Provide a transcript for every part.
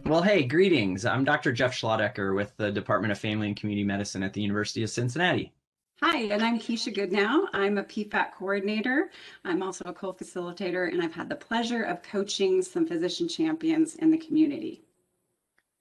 Well, hey, greetings. I'm Dr. Jeff Schlaudecker with the Department of Family and Community Medicine at the University of Cincinnati. Hi, and I'm Keesha Goodnow. I'm a PFAC coordinator. I'm also a co-facilitator, and I've had the pleasure of coaching some physician champions in the community.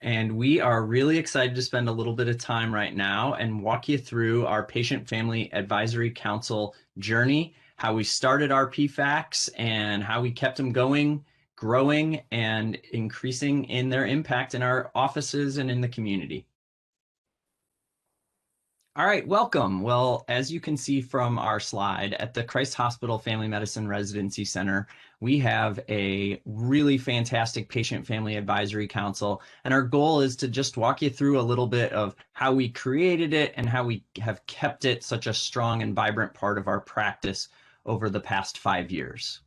And we are really excited to spend a little bit of time right now and walk you through our Patient Family Advisory Council journey, how we started our PFACs and how we kept them going, growing, and increasing in their impact in our offices and in the community. All right, welcome. Well, as you can see from our slide, at the Christ Hospital Family Medicine Residency Center, we have a really fantastic Patient Family Advisory Council. And our goal is to just walk you through a little bit of how we created it and how we have kept it such a strong and vibrant part of our practice over the past 5 years.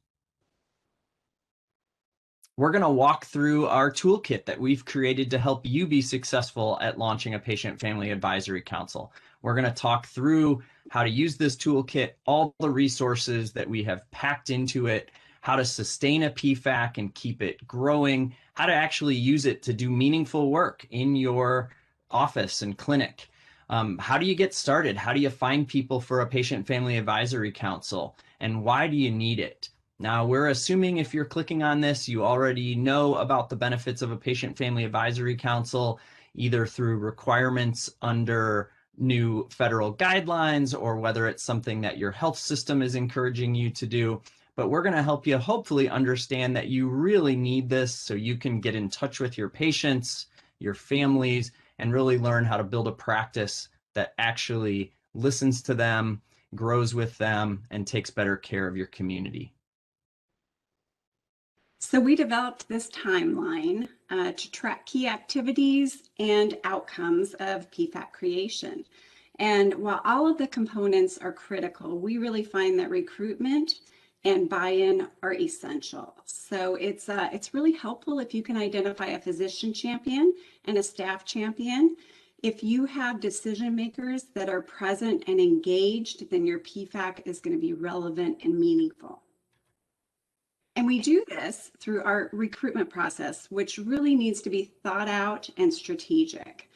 We're going to walk through our toolkit that we've created to help you be successful at launching a Patient Family Advisory Council. We're going to talk through how to use this toolkit, all the resources that we have packed into it, how to sustain a PFAC and keep it growing, how to actually use it to do meaningful work in your office and clinic. How do you get started? How do you find people for a Patient Family Advisory Council? And why do you need it? Now, we're assuming if you're clicking on this, you already know about the benefits of a Patient Family Advisory Council, either through requirements under new federal guidelines or whether it's something that your health system is encouraging you to do. But we're going to help you hopefully understand that you really need this so you can get in touch with your patients, your families, and really learn how to build a practice that actually listens to them, grows with them, and takes better care of your community. So we developed this timeline to track key activities and outcomes of PFAC creation. And while all of the components are critical, we really find that recruitment and buy-in are essential. So it's really helpful if you can identify a physician champion and a staff champion. If you have decision makers that are present and engaged, then your PFAC is going to be relevant and meaningful. And we do this through our recruitment process, which really needs to be thought out and strategic.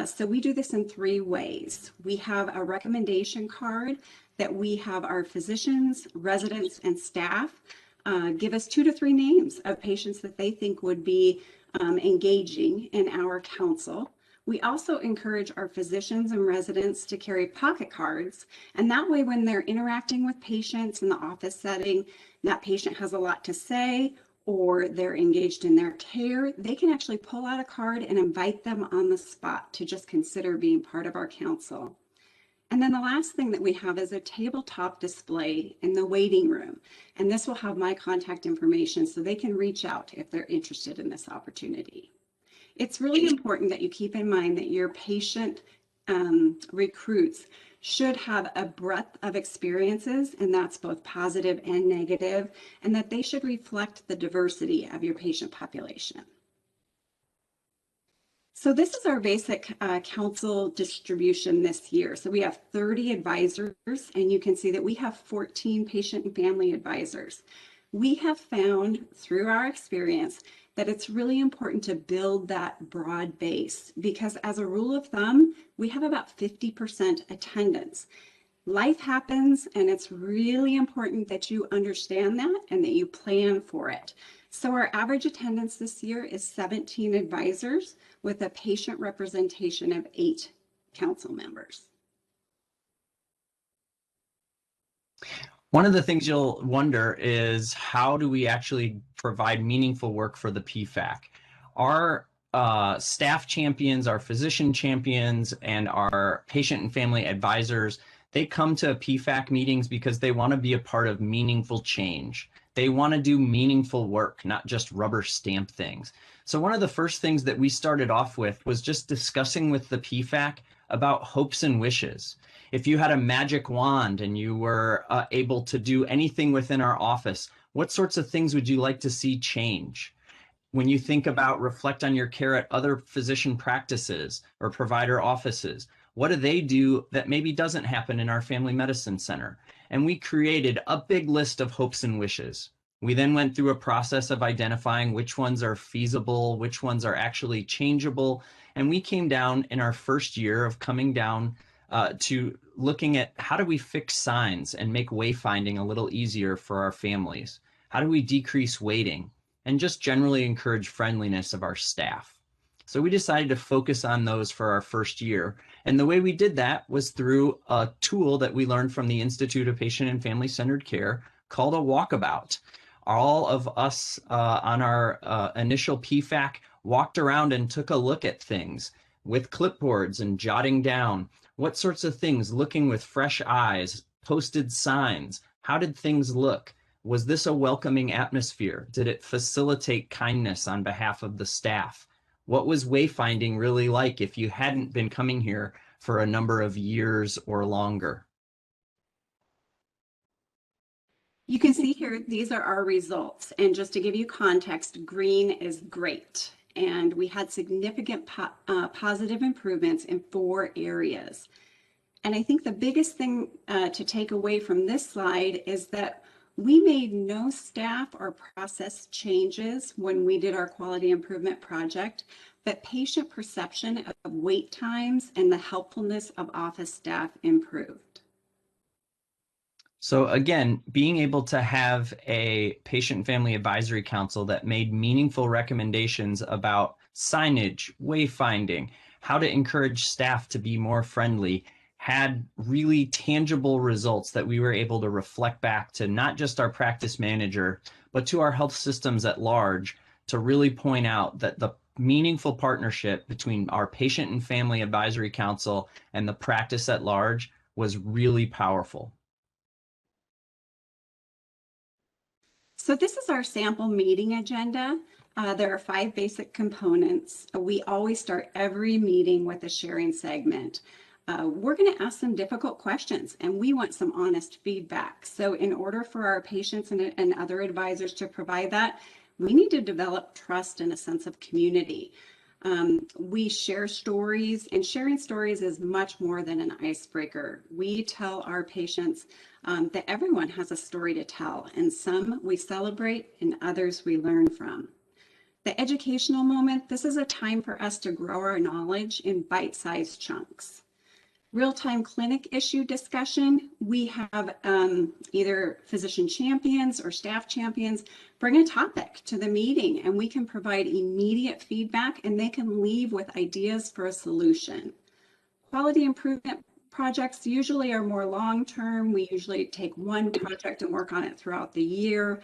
So we do this in 3 ways. We have a recommendation card that we have our physicians, residents, and staff give us 2 to 3 names of patients that they think would be engaging in our council. We also encourage our physicians and residents to carry pocket cards, and that way when they're interacting with patients in the office setting, that patient has a lot to say or they're engaged in their care, they can actually pull out a card and invite them on the spot to just consider being part of our council. And then the last thing that we have is a tabletop display in the waiting room, and this will have my contact information so they can reach out if they're interested in this opportunity. It's really important that you keep in mind that your patient recruits should have a breadth of experiences, and that's both positive and negative, and that they should reflect the diversity of your patient population. So this is our basic council distribution this year. So we have 30 advisors, and you can see that we have 14 patient and family advisors. We have found through our experience that it's really important to build that broad base because as a rule of thumb, we have about 50% attendance. Life happens, and it's really important that you understand that and that you plan for it. So our average attendance this year is 17 advisors with a patient representation of 8 council members. One of the things you'll wonder is how do we actually provide meaningful work for the PFAC? Our staff champions, our physician champions, and our patient and family advisors, they come to PFAC meetings because they want to be a part of meaningful change. They want to do meaningful work, not just rubber stamp things. So one of the first things that we started off with was just discussing with the PFAC about hopes and wishes. If you had a magic wand and you were able to do anything within our office, what sorts of things would you like to see change? When you think about reflect on your care at other physician practices or provider offices, what do they do that maybe doesn't happen in our family medicine center? And we created a big list of hopes and wishes. We then went through a process of identifying which ones are feasible, which ones are actually changeable. And we came down in our first year of coming down to looking at how do we fix signs and make wayfinding a little easier for our families? How do we decrease waiting and just generally encourage friendliness of our staff? So we decided to focus on those for our first year. And the way we did that was through a tool that we learned from the Institute of Patient and Family Centered Care called a walkabout. All of us on our initial PFAC walked around and took a look at things with clipboards and jotting down what sorts of things, looking with fresh eyes, posted signs. How did things look? Was this a welcoming atmosphere? Did it facilitate kindness on behalf of the staff? What was wayfinding really like if you hadn't been coming here for a number of years or longer? You can see here, these are our results. And just to give you context, green is great. And we had significant positive improvements in 4 areas. And I think the biggest thing to take away from this slide is that we made no staff or process changes when we did our quality improvement project, but patient perception of wait times and the helpfulness of office staff improved. So again, being able to have a patient and family advisory council that made meaningful recommendations about signage, wayfinding, how to encourage staff to be more friendly, had really tangible results that we were able to reflect back to not just our practice manager, but to our health systems at large to really point out that the meaningful partnership between our patient and family advisory council and the practice at large was really powerful. So this is our sample meeting agenda. There are 5 basic components. We always start every meeting with a sharing segment. We're going to ask some difficult questions and we want some honest feedback. So in order for our patients and other advisors to provide that, we need to develop trust and a sense of community. We share stories, and sharing stories is much more than an icebreaker. We tell our patients that everyone has a story to tell, and some we celebrate and others we learn from. The educational moment, this is a time for us to grow our knowledge in bite-sized chunks. Real-time clinic issue discussion, we have either physician champions or staff champions bring a topic to the meeting and we can provide immediate feedback and they can leave with ideas for a solution. Quality improvement projects usually are more long-term. We usually take one project and work on it throughout the year.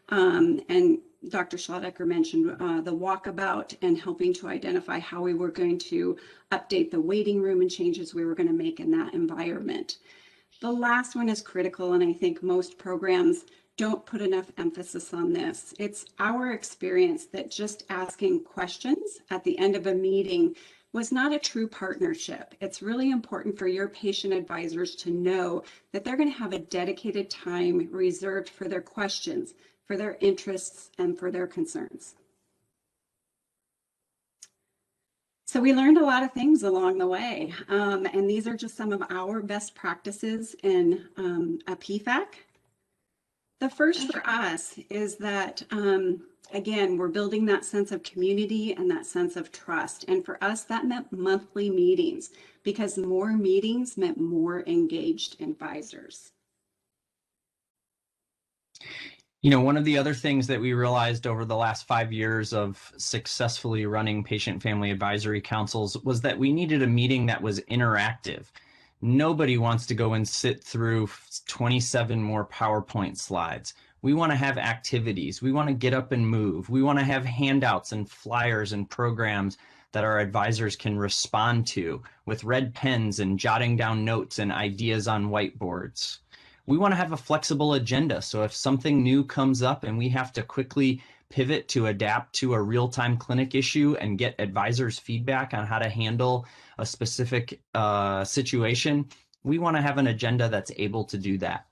And Dr. Schlaudecker mentioned the walkabout and helping to identify how we were going to update the waiting room and changes we were going to make in that environment. The last one is critical, and I think most programs don't put enough emphasis on this. It's our experience that just asking questions at the end of a meeting was not a true partnership. It's really important for your patient advisors to know that they're going to have a dedicated time reserved for their questions, for their interests, and for their concerns. So we learned a lot of things along the way, and these are just some of our best practices in a PFAC. The first for us is that, again, we're building that sense of community and that sense of trust. And for us, that meant monthly meetings because more meetings meant more engaged advisors. You know, one of the other things that we realized over the last 5 years of successfully running patient family advisory councils was that we needed a meeting that was interactive. Nobody wants to go and sit through 27 more PowerPoint slides. We want to have activities. We want to get up and move. We want to have handouts and flyers and programs that our advisors can respond to with red pens and jotting down notes and ideas on whiteboards. We want to have a flexible agenda. So if something new comes up and we have to quickly pivot to adapt to a real-time clinic issue and get advisors' feedback on how to handle a specific situation, we want to have an agenda that's able to do that.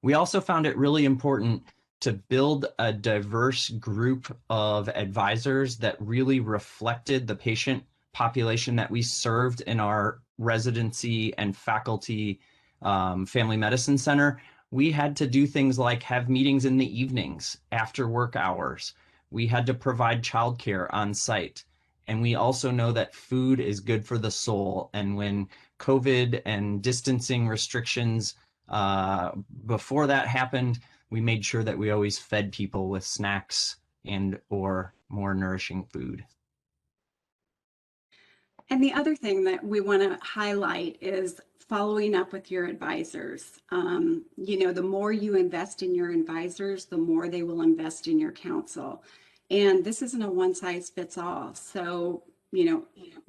We also found it really important to build a diverse group of advisors that really reflected the patient population that we served in our residency and faculty family medicine center. we had to do things like have meetings in the evenings after work hours. We had to provide childcare on site. And we also know that food is good for the soul. And when COVID and distancing restrictions before that happened, we made sure that we always fed people with snacks and or more nourishing food. And the other thing that we want to highlight is following up with your advisors. The more you invest in your advisors, the more they will invest in your counsel. And this isn't a one size fits all. So,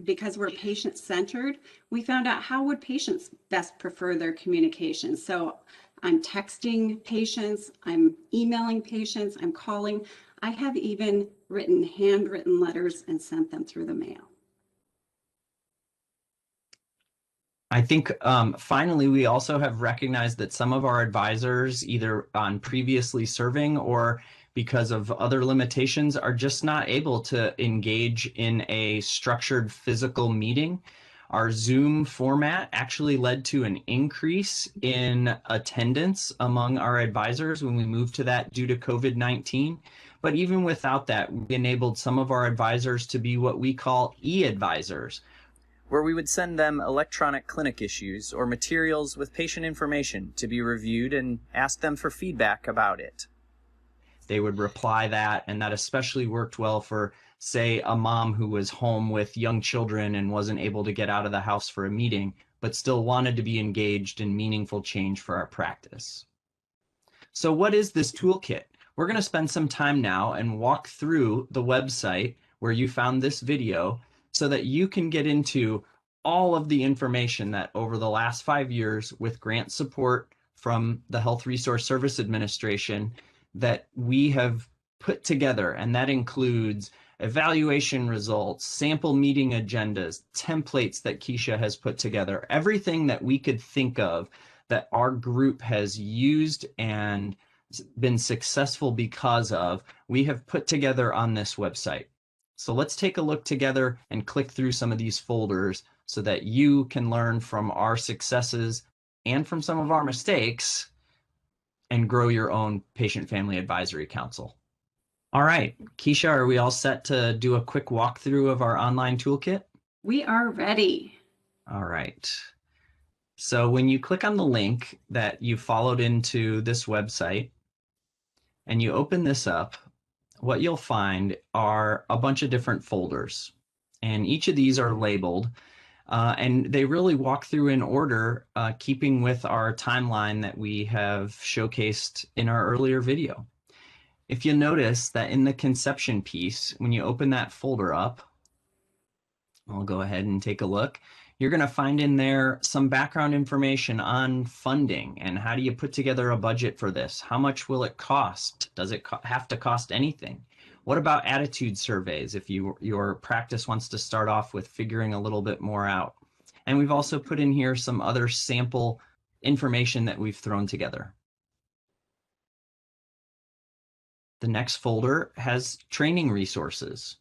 because we're patient centered, we found out how would patients best prefer their communication. So I'm texting patients, I'm emailing patients, I'm calling. I have even written handwritten letters and sent them through the mail. I think finally, we also have recognized that some of our advisors, either on previously serving or because of other limitations, are just not able to engage in a structured physical meeting. Our Zoom format actually led to an increase in attendance among our advisors when we moved to that due to COVID-19. But even without that, we enabled some of our advisors to be what we call e-advisors, where we would send them electronic clinic issues or materials with patient information to be reviewed and ask them for feedback about it. They would reply that, and that especially worked well for, say, a mom who was home with young children and wasn't able to get out of the house for a meeting, but still wanted to be engaged in meaningful change for our practice. So what is this toolkit? We're going to spend some time now and walk through the website where you found this video so that you can get into all of the information that over the last 5 years, with grant support from the Health Resource Service Administration, that we have put together. And that includes evaluation results, sample meeting agendas, templates that Keesha has put together, everything that we could think of that our group has used and been successful because of, we have put together on this website. So let's take a look together and click through some of these folders so that you can learn from our successes and from some of our mistakes and grow your own patient family advisory council. All right, Keesha, are we all set to do a quick walkthrough of our online toolkit? We are ready. All right. So when you click on the link that you followed into this website and you open this up, what you'll find are a bunch of different folders, and each of these are labeled, and they really walk through in order, keeping with our timeline that we have showcased in our earlier video. If you notice that in the conception piece, when you open that folder up, I'll go ahead and take a look. You're going to find in there some background information on funding and how do you put together a budget for this? How much will it cost? Does it have to cost anything? What about attitude surveys if your practice wants to start off with figuring a little bit more out? And we've also put in here some other sample information that we've thrown together. The next folder has training resources.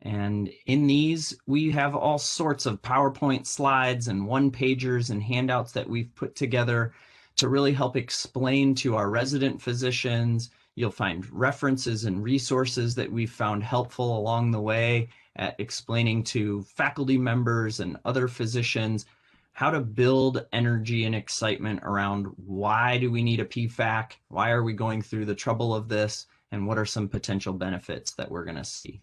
And in these, we have all sorts of PowerPoint slides and one-pagers and handouts that we've put together to really help explain to our resident physicians. You'll find references and resources that we've found helpful along the way at explaining to faculty members and other physicians how to build energy and excitement around why do we need a PFAC, why are we going through the trouble of this, and what are some potential benefits that we're going to see.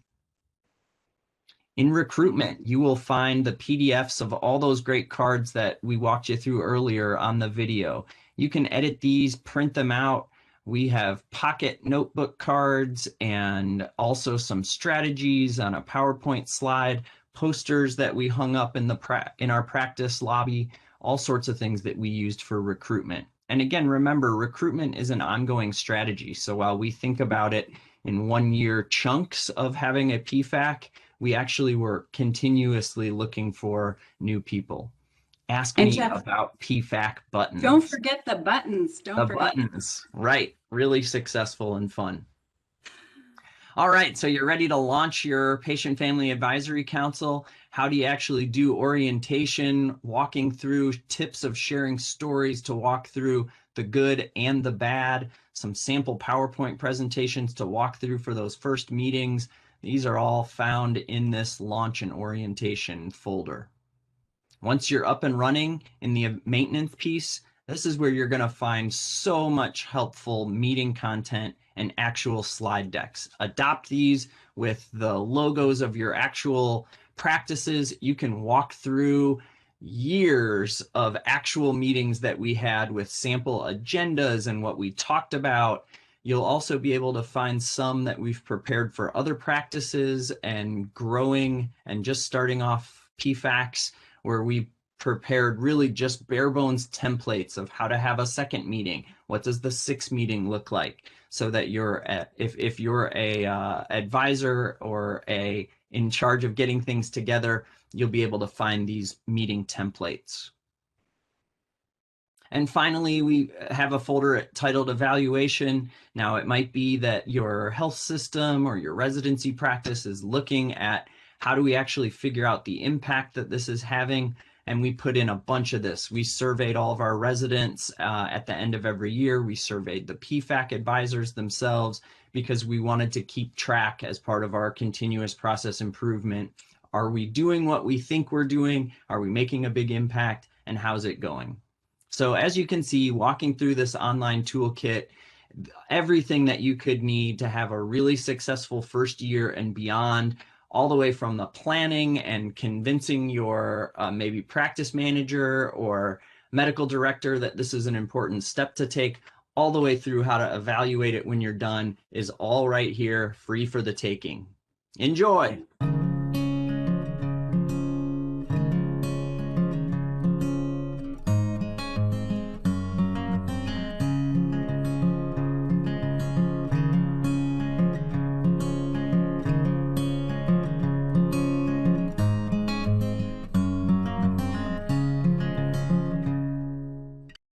In recruitment, you will find the PDFs of all those great cards that we walked you through earlier on the video. You can edit these, print them out. We have pocket notebook cards and also some strategies on a PowerPoint slide, posters that we hung up in our practice lobby, all sorts of things that we used for recruitment. And again, remember, recruitment is an ongoing strategy. So while we think about it in 1 year chunks of having a PFAC, we actually were continuously looking for new people. Ask me Jeff, about PFAC buttons. Don't forget the buttons. Buttons, right. Really successful and fun. All right, so you're ready to launch your Patient Family Advisory Council. How do you actually do orientation, walking through tips of sharing stories to walk through the good and the bad, some sample PowerPoint presentations to walk through for those first meetings. These are all found in this launch and orientation folder. Once you're up and running in the maintenance piece, this is where you're going to find so much helpful meeting content and actual slide decks. Adopt these with the logos of your actual practices. You can walk through years of actual meetings that we had with sample agendas and what we talked about. You'll also be able to find some that we've prepared for other practices and growing and just starting off PFACs, where we prepared really just bare bones templates of how to have a second meeting. What does the sixth meeting look like? So that you're if you're a advisor or in charge of getting things together, you'll be able to find these meeting templates. And finally, we have a folder titled Evaluation. Now, it might be that your health system or your residency practice is looking at how do we actually figure out the impact that this is having. And we put in a bunch of this. We surveyed all of our residents at the end of every year. We surveyed the PFAC advisors themselves because we wanted to keep track as part of our continuous process improvement. Are we doing what we think we're doing? Are we making a big impact? And how's it going? So as you can see, walking through this online toolkit, everything that you could need to have a really successful first year and beyond, all the way from the planning and convincing your maybe practice manager or medical director that this is an important step to take, all the way through how to evaluate it when you're done, is all right here, free for the taking. Enjoy.